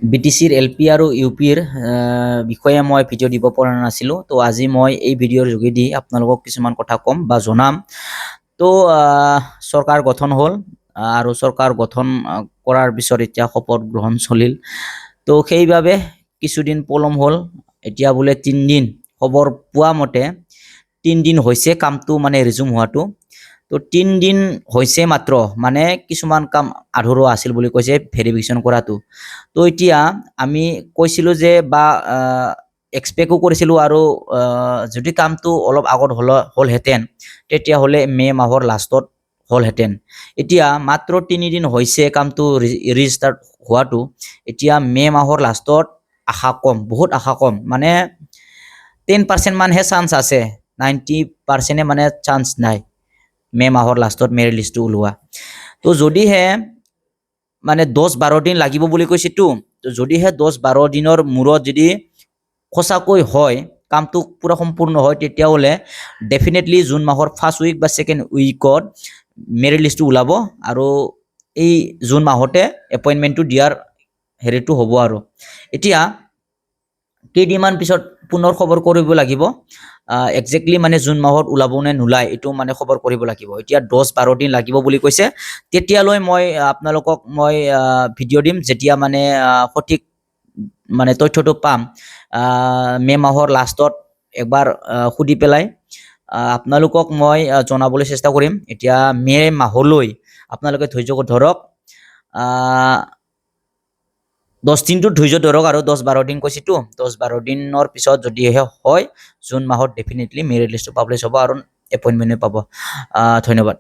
BTCৰ LP আৰু UPৰ বিষয়ে মই ভিডিঅ' দিব পৰা নাছিলোঁ। তো আজি মই এই ভিডিঅ'ৰ যোগেদি আপোনালোকক কিছুমান কথা ক'ম বা জনাম। তো চৰকাৰ গঠন হ'ল আৰু চৰকাৰ গঠন কৰাৰ পিছত এতিয়া শপত গ্ৰহণ চলিল। তো সেইবাবে কিছুদিন পলম হ'ল। এতিয়া বোলে 3 দিন, খবৰ পোৱা মতে 3 দিন হৈছে কামটো মানে ৰিজুম হোৱাটো। তো 3 দিন হৈছে মাত্ৰ, মানে কিছুমান কাম আধৰুৱা আছিল বুলি কৈছে ভেৰিফিকেশ্যন কৰাটো। তো এতিয়া আমি কৈছিলোঁ যে বা এক্সপেক্টো কৰিছিলোঁ আৰু যদি কামটো অলপ আগত হ'লহেঁতেন তেতিয়াহ'লে মে' মাহৰ লাষ্টত হ'লহেঁতেন। এতিয়া মাত্ৰ 3 দিন হৈছে কামটো ৰিষ্টাৰ্ট হোৱাটো। এতিয়া মে' মাহৰ লাষ্টত আশা কম, বহুত আশা কম, মানে 10% মানহে চান্স আছে, 90% মানে চান্স নাই মে' মাহৰ লাষ্টত মেৰিট লিষ্টটো ওলোৱা। তো যদিহে মানে 10-12 দিন লাগিব বুলি কৈছেতো, তো যদিহে 10-12 দিনৰ মূৰত যদি সঁচাকৈ হয়, কামটো পুৰা সম্পূৰ্ণ হয়, তেতিয়াহ'লে ডেফিনেটলি জুন মাহৰ ফাৰ্ষ্ট উইক বা ছেকেণ্ড উইকত মেৰিট লিষ্টটো ওলাব আৰু এই জুন মাহতে এপইণ্টমেণ্টটো দিয়াৰ হেৰিটো হ'ব। আৰু এতিয়া কেইদিনমান পিছত পুনৰ খবৰ কৰিব লাগিব, একজেক্টলি মানে জুন মাহত ওলাব নে নোলায় এইটো মানে খবৰ কৰিব লাগিব। এতিয়া 10-12 দিন লাগিব বুলি কৈছে। তেতিয়ালৈ মই আপোনালোকক মই ভিডিঅ' দিম, যেতিয়া মানে সঠিক মানে তথ্যটো পাম। মে' মাহৰ লাষ্টত একবাৰ সুধি পেলাই আপোনালোকক মই জনাবলৈ চেষ্টা কৰিম। এতিয়া মে' মাহলৈ আপোনালোকে ধৈৰ্য ধৰক, 10 দিনটো ধৈৰ্য ধৰক আৰু 10-12 দিন কৈছেতো, 10-12 দিনৰ পিছত যদিহে হয় জুন মাহত ডেফিনেটলি মেৰিট লিষ্টটো পাব্লিছ হ'ব আৰু এপইণ্টমেণ্ট পাব। ধন্যবাদ।